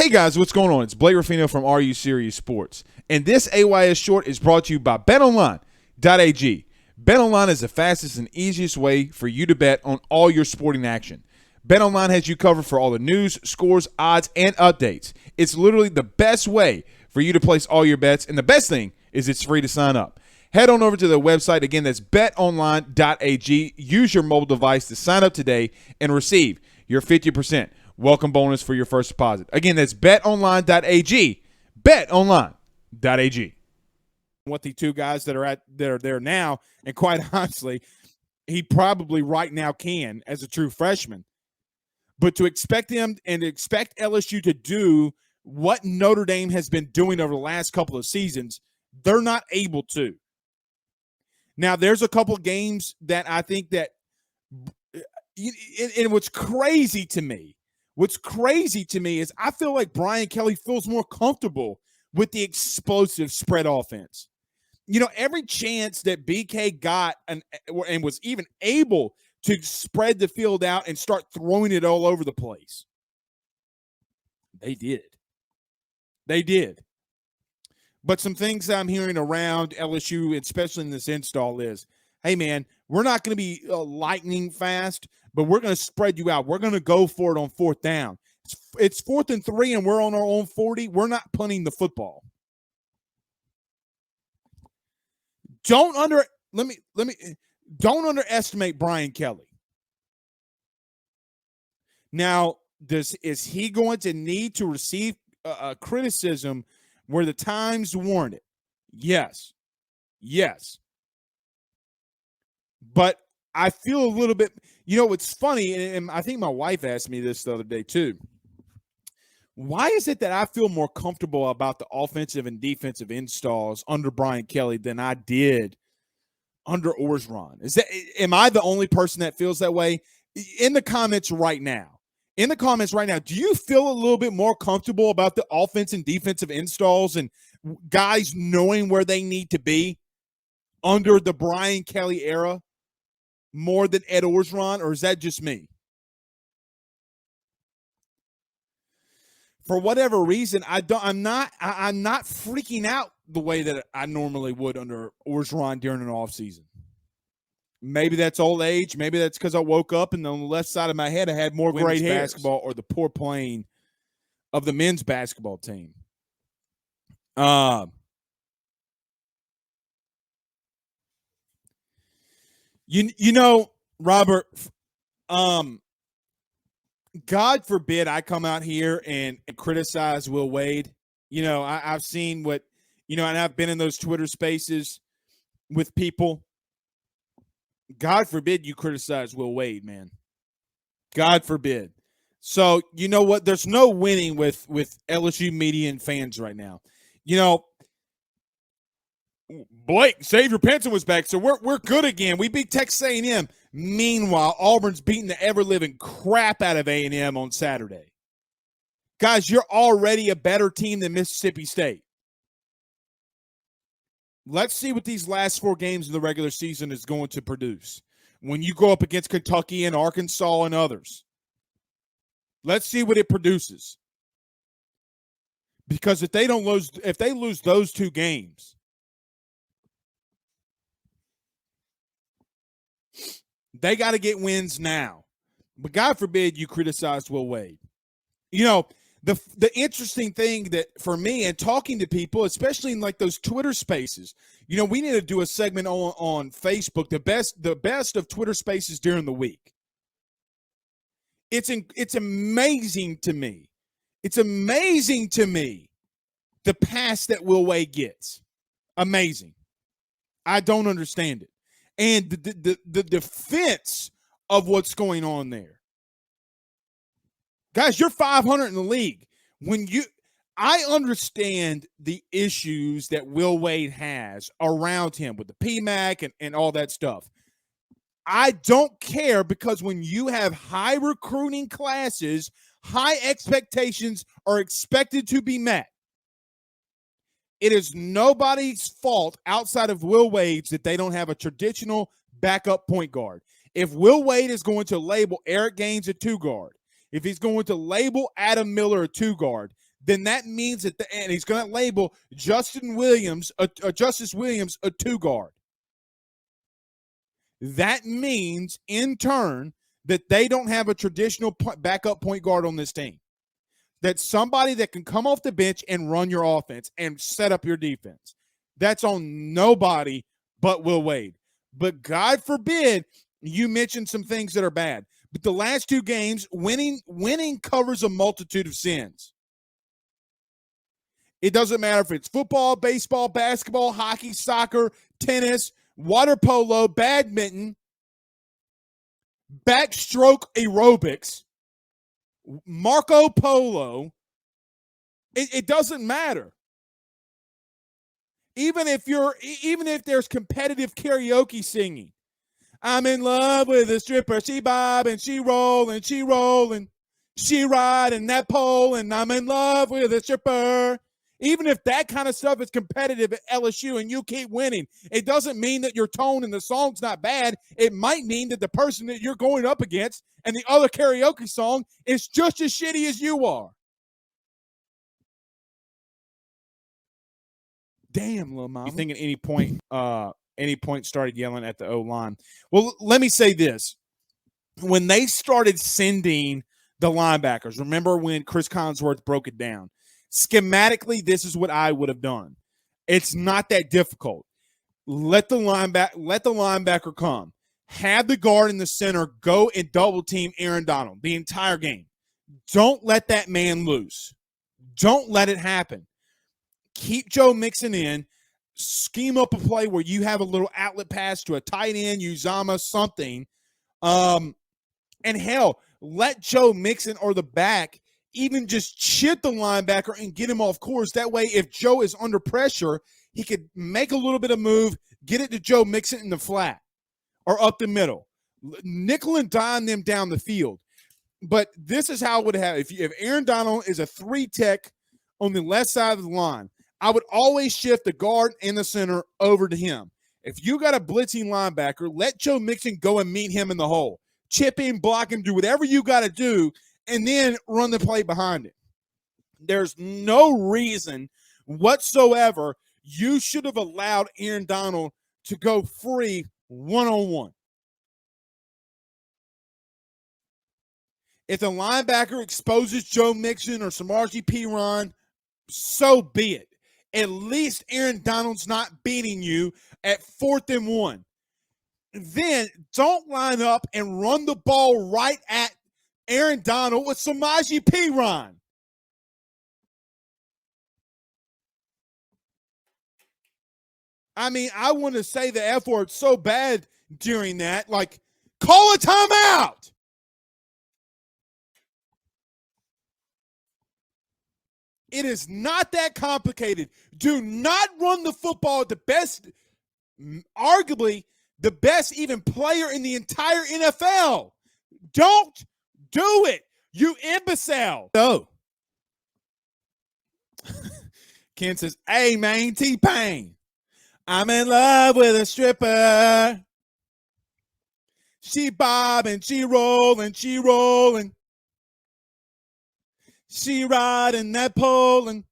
Hey guys, what's going on? It's Blake Ruffino from Are You Serious Sports, and this AYS short is brought to you by BetOnline.ag. BetOnline is the fastest and easiest way for you to bet on all your sporting action. BetOnline has you covered for all the news, scores, odds, and updates. It's literally the best way for you to place all your bets, and the best thing is it's free to sign up. Head on over to their website. Again, that's betonline.ag. Use your mobile device to sign up today and receive your 50% welcome bonus for your first deposit. Again, that's betonline.ag. Betonline.ag. What the two guys that are there now, and quite honestly, he probably right now can as a true freshman. But to expect him and expect LSU to do what Notre Dame has been doing over the last couple of seasons, they're not able to. Now, there's a couple games that I think that, and what's crazy to me is I feel like Brian Kelly feels more comfortable with the explosive spread offense. You know, every chance that BK got and was even able to spread the field out and start throwing it all over the place, they did. But some things I'm hearing around LSU, especially in this install, is, hey, man, we're not going to be lightning fast, but we're going to spread you out. We're going to go for it on fourth down. It's 4th and 3, and we're on our own 40. We're not punting the football. Don't underestimate Brian Kelly. Now, is he going to need to receive criticism where the times warrant it? Yes. But I feel a little bit, it's funny, and I think my wife asked me this the other day too. Why is it that I feel more comfortable about the offensive and defensive installs under Brian Kelly than I did under Orgeron? Am I the only person that feels that way? In the comments right now, do you feel a little bit more comfortable about the offense and defensive installs and guys knowing where they need to be under the Brian Kelly era more than Ed Orgeron, or is that just me? For whatever reason, I'm not freaking out the way that I normally would under Orgeron during an offseason. Maybe that's old age. Maybe that's because I woke up and on the left side of my head I had more great basketball or the poor playing of the men's basketball team. Robert, God forbid I come out here and criticize Will Wade. I've seen what, and I've been in those Twitter spaces with people. God forbid you criticize Will Wade, man. God forbid. So, you know what? There's no winning with LSU media and fans right now. Blake, Xavier Penson was back, so we're good again. We beat Texas A&M. Meanwhile, Auburn's beating the ever-living crap out of A&M on Saturday. Guys, you're already a better team than Mississippi State. Let's see what these last 4 games in the regular season is going to produce when you go up against Kentucky and Arkansas and others. Let's see what it produces. Because if they lose those 2 games, they got to get wins now. But God forbid you criticize Will Wade. The interesting thing that for me and talking to people, especially in like those Twitter spaces, we need to do a segment on Facebook, the best of Twitter spaces during the week. It's amazing to me. It's amazing to me the pass that Will Wade gets. Amazing. I don't understand it. And the defense of what's going on there. Guys, you're 500 in the league. I understand the issues that Will Wade has around him with the PMAC and all that stuff. I don't care, because when you have high recruiting classes, high expectations are expected to be met. It is nobody's fault outside of Will Wade's that they don't have a traditional backup point guard. If Will Wade is going to label Eric Gaines a 2 guard, if he's going to label Adam Miller a 2 guard, then that means that and he's going to label Justice Williams a 2-guard. That means, in turn, that they don't have a traditional backup point guard on this team. That's somebody that can come off the bench and run your offense and set up your defense. That's on nobody but Will Wade. But God forbid you mention some things that are bad. But the last 2 games, winning covers a multitude of sins. It doesn't matter if it's football, baseball, basketball, hockey, soccer, tennis, water polo, badminton, backstroke aerobics, Marco Polo. It doesn't matter. Even if there's competitive karaoke singing. I'm in love with a stripper. She bob and she roll and she roll and she ride in that pole, and I'm in love with a stripper. Even if that kind of stuff is competitive at LSU and you keep winning, it doesn't mean that your tone in the song's not bad. It might mean that the person that you're going up against and the other karaoke song is just as shitty as you are. Damn, little mama. You think at any point started yelling at the O-line? Well, let me say this. When they started sending the linebackers, remember when Chris Collinsworth broke it down? Schematically, this is what I would have done. It's not that difficult. Let the linebacker come. Have the guard in the center go and double team Aaron Donald the entire game. Don't let that man loose. Don't let it happen. Keep Joe Mixon in. Scheme up a play where you have a little outlet pass to a tight end, Uzama, something. And hell, let Joe Mixon or the back even just chip the linebacker and get him off course. That way, if Joe is under pressure, he could make a little bit of move, get it to Joe Mixon in the flat or up the middle. Nickel and dime them down the field. But this is how it would have. If Aaron Donald is a 3-tech on the left side of the line, I would always shift the guard and the center over to him. If you got a blitzing linebacker, let Joe Mixon go and meet him in the hole. Chip him, block him, do whatever you got to do, and then run the play behind it. There's no reason whatsoever you should have allowed Aaron Donald to go free one-on-one. If the linebacker exposes Joe Mixon or Samaje Perine, so be it. At least Aaron Donald's not beating you at 4th and 1. Then don't line up and run the ball right at Aaron Donald with Samaje Perine. I mean, I want to say the F word so bad during that. Like, call a timeout. It is not that complicated. Do not run the football at the best, arguably the best even player in the entire NFL. Don't do it, you imbecile. So, Ken says, hey, man, T-Pain. I'm in love with a stripper. She bob and she roll and she roll and she riding that pole and